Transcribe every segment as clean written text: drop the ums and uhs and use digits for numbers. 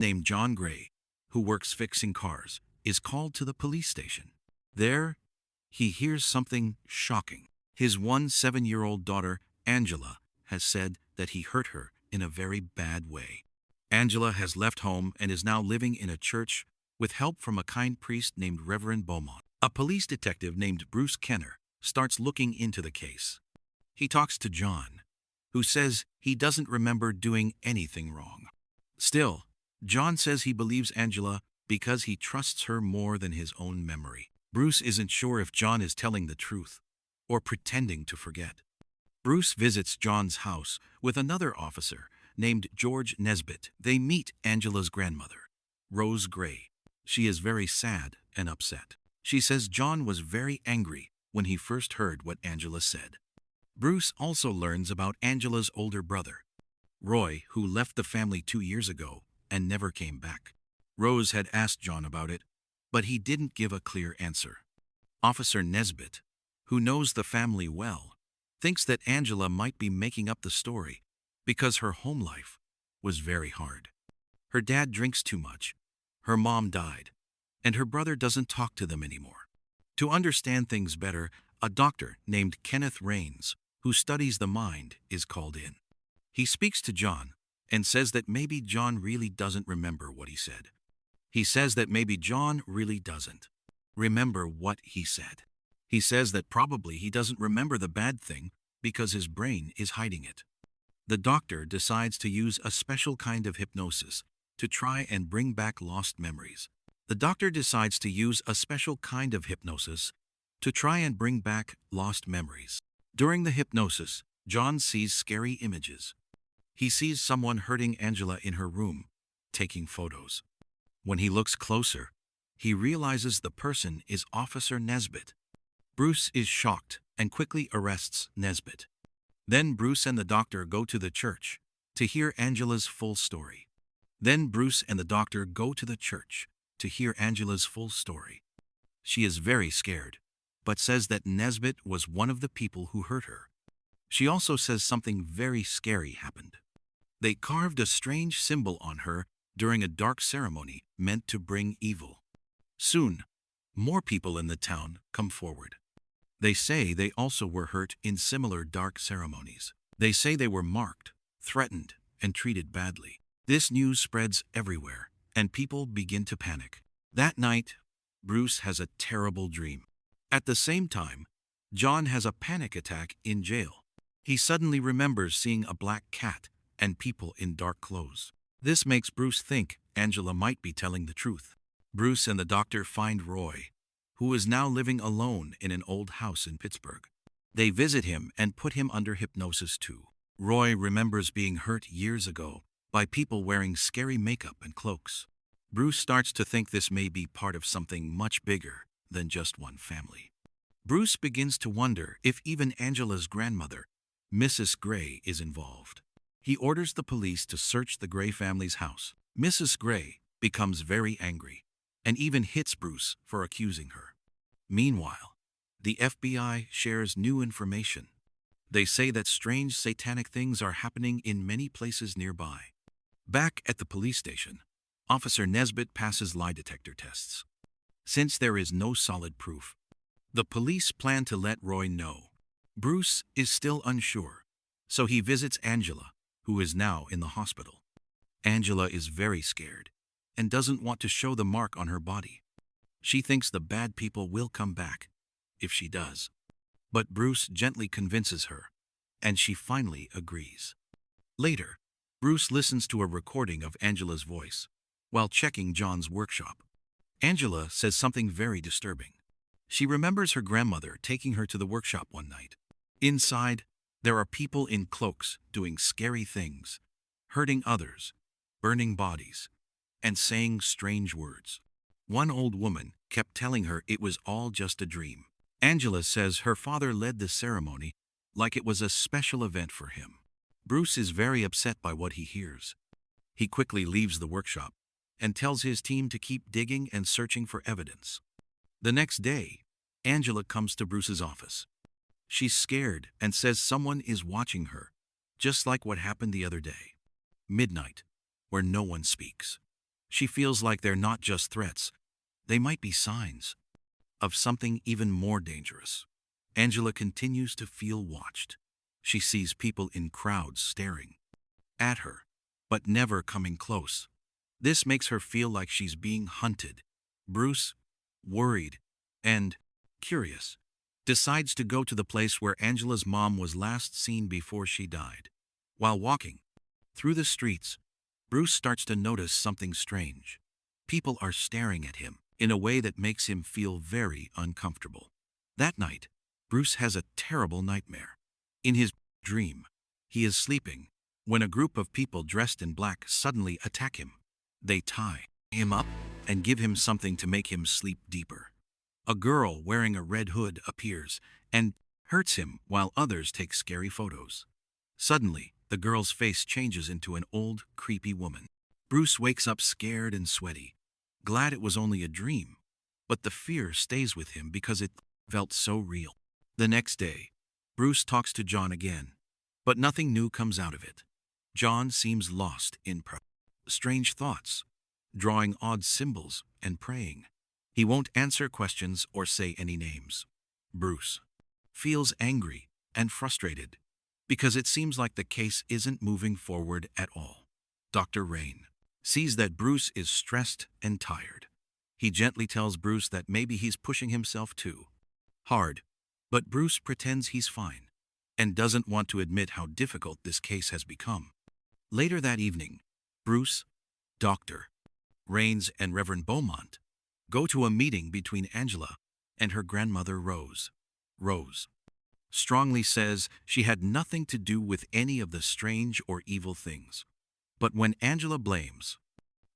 named John Gray, who works fixing cars, is called to the police station. There, he hears something shocking. His 17-year-old daughter, Angela, has said that he hurt her in a very bad way. Angela has left home and is now living in a church with help from a kind priest named Reverend Beaumont. A police detective named Bruce Kenner starts looking into the case. He talks to John, who says he doesn't remember doing anything wrong. Still, John says he believes Angela because he trusts her more than his own memory. Bruce isn't sure if John is telling the truth or pretending to forget. Bruce visits John's house with another officer named George Nesbitt. They meet Angela's grandmother, Rose Gray. She is very sad and upset. She says John was very angry when he first heard what Angela said. Bruce also learns about Angela's older brother, Roy, who left the family 2 years ago and never came back. Rose had asked John about it, but he didn't give a clear answer. Officer Nesbitt, who knows the family well, thinks that Angela might be making up the story because her home life was very hard. Her dad drinks too much, her mom died, and her brother doesn't talk to them anymore. To understand things better, a doctor named Kenneth Raines, who studies the mind, is called in. He speaks to John and says that maybe John really doesn't remember what he said. He says that maybe John really doesn't remember what he said. He says that probably he doesn't remember the bad thing because his brain is hiding it. The doctor decides to use a special kind of hypnosis to try and bring back lost memories. The doctor decides to use a special kind of hypnosis to try and bring back lost memories. During the hypnosis, John sees scary images. He sees someone hurting Angela in her room, taking photos. When he looks closer, he realizes the person is Officer Nesbitt. Bruce is shocked and quickly arrests Nesbitt. Then Bruce and the doctor go to the church to hear Angela's full story. She is very scared, but says that Nesbitt was one of the people who hurt her. She also says something very scary happened. They carved a strange symbol on her during a dark ceremony meant to bring evil. Soon, more people in the town come forward. They say they also were hurt in similar dark ceremonies. They say they were marked, threatened, and treated badly. This news spreads everywhere, and people begin to panic. That night, Bruce has a terrible dream. At the same time, John has a panic attack in jail. He suddenly remembers seeing a black cat and people in dark clothes. This makes Bruce think Angela might be telling the truth. Bruce and the doctor find Roy, who is now living alone in an old house in Pittsburgh. They visit him and put him under hypnosis too. Roy remembers being hurt years ago by people wearing scary makeup and cloaks. Bruce starts to think this may be part of something much bigger than just one family. Bruce begins to wonder if even Angela's grandmother, Mrs. Gray, is involved. He orders the police to search the Gray family's house. Mrs. Gray becomes very angry and even hits Bruce for accusing her. Meanwhile, the FBI shares new information. They say that strange satanic things are happening in many places nearby. Back at the police station, Officer Nesbitt passes lie detector tests. Since there is no solid proof, the police plan to let Roy know. Bruce is still unsure, so he visits Angela, who is now in the hospital. Angela is very scared and doesn't want to show the mark on her body. She thinks the bad people will come back if she does. But Bruce gently convinces her, and she finally agrees. Later, Bruce listens to a recording of Angela's voice while checking John's workshop. Angela says something very disturbing. She remembers her grandmother taking her to the workshop one night. Inside, there are people in cloaks doing scary things, hurting others, burning bodies, and saying strange words. One old woman kept telling her it was all just a dream. Angela says her father led the ceremony like it was a special event for him. Bruce is very upset by what he hears. He quickly leaves the workshop and tells his team to keep digging and searching for evidence. The next day, Angela comes to Bruce's office. She's scared and says someone is watching her, just like what happened the other day. Midnight, where no one speaks. She feels like they're not just threats, they might be signs of something even more dangerous. Angela continues to feel watched. She sees people in crowds staring at her, but never coming close. This makes her feel like she's being hunted. Bruce, worried and curious, decides to go to the place where Angela's mom was last seen before she died. While walking through the streets, Bruce starts to notice something strange. People are staring at him in a way that makes him feel very uncomfortable. That night, Bruce has a terrible nightmare. In his dream, he is sleeping when a group of people dressed in black suddenly attack him. They tie him up and give him something to make him sleep deeper. A girl wearing a red hood appears and hurts him while others take scary photos. Suddenly, the girl's face changes into an old, creepy woman. Bruce wakes up scared and sweaty, glad it was only a dream, but the fear stays with him because it felt so real. The next day, Bruce talks to John again, but nothing new comes out of it. John seems lost in strange thoughts, drawing odd symbols and praying. He won't answer questions or say any names. Bruce feels angry and frustrated because it seems like the case isn't moving forward at all. Dr. Rain sees that Bruce is stressed and tired. He gently tells Bruce that maybe he's pushing himself too hard, but Bruce pretends he's fine and doesn't want to admit how difficult this case has become. Later that evening, Bruce, Dr. Rains, and Reverend Beaumont go to a meeting between Angela and her grandmother Rose. Rose strongly says she had nothing to do with any of the strange or evil things. But when Angela blames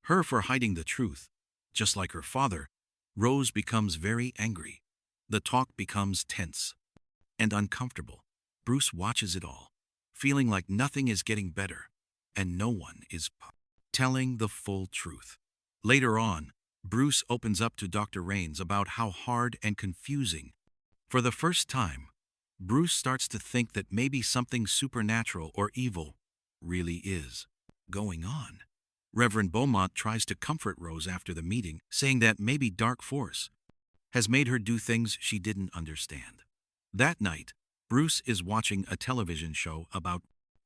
her for hiding the truth, just like her father, Rose becomes very angry. The talk becomes tense and uncomfortable. Bruce watches it all, feeling like nothing is getting better and no one is telling the full truth. Later on, Bruce opens up to Dr. Rains about how hard and confusing. For the first time, Bruce starts to think that maybe something supernatural or evil really is going on. Reverend Beaumont tries to comfort Rose after the meeting, saying that maybe dark force has made her do things she didn't understand. That night, Bruce is watching a television show about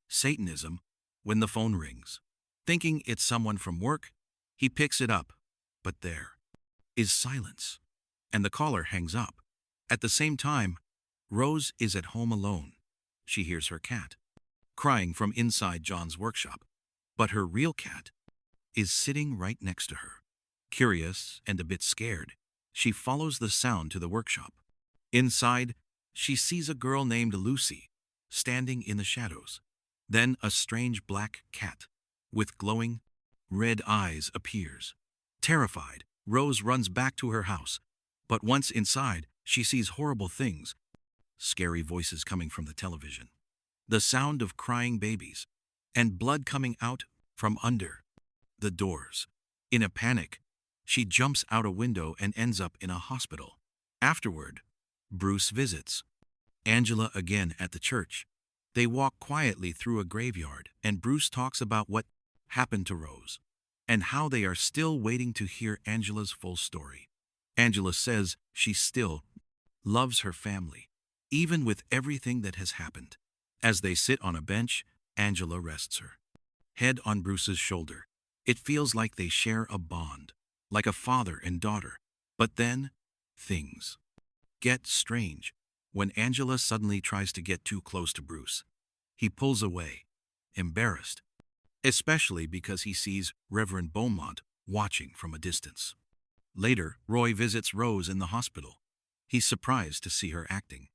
Satanism when the phone rings. Thinking it's someone from work, he picks it up, but there is silence, and the caller hangs up. At the same time, Rose is at home alone. She hears her cat crying from inside John's workshop, but her real cat is sitting right next to her. Curious and a bit scared, she follows the sound to the workshop. Inside, she sees a girl named Lucy standing in the shadows. Then a strange black cat with glowing red eyes appears. Terrified, Rose runs back to her house, but once inside, she sees horrible things, scary voices coming from the television, the sound of crying babies, and blood coming out from under the doors. In a panic, she jumps out a window and ends up in a hospital. Afterward, Bruce visits Angela again at the church. They walk quietly through a graveyard, and Bruce talks about what happened to Rose and how they are still waiting to hear Angela's full story. Angela says she still loves her family, even with everything that has happened. As they sit on a bench, Angela rests her head on Bruce's shoulder. It feels like they share a bond, like a father and daughter. But then, things get strange when Angela suddenly tries to get too close to Bruce. He pulls away, embarrassed, especially because he sees Reverend Beaumont watching from a distance. Later, Roy visits Rose in the hospital. He's surprised to see her acting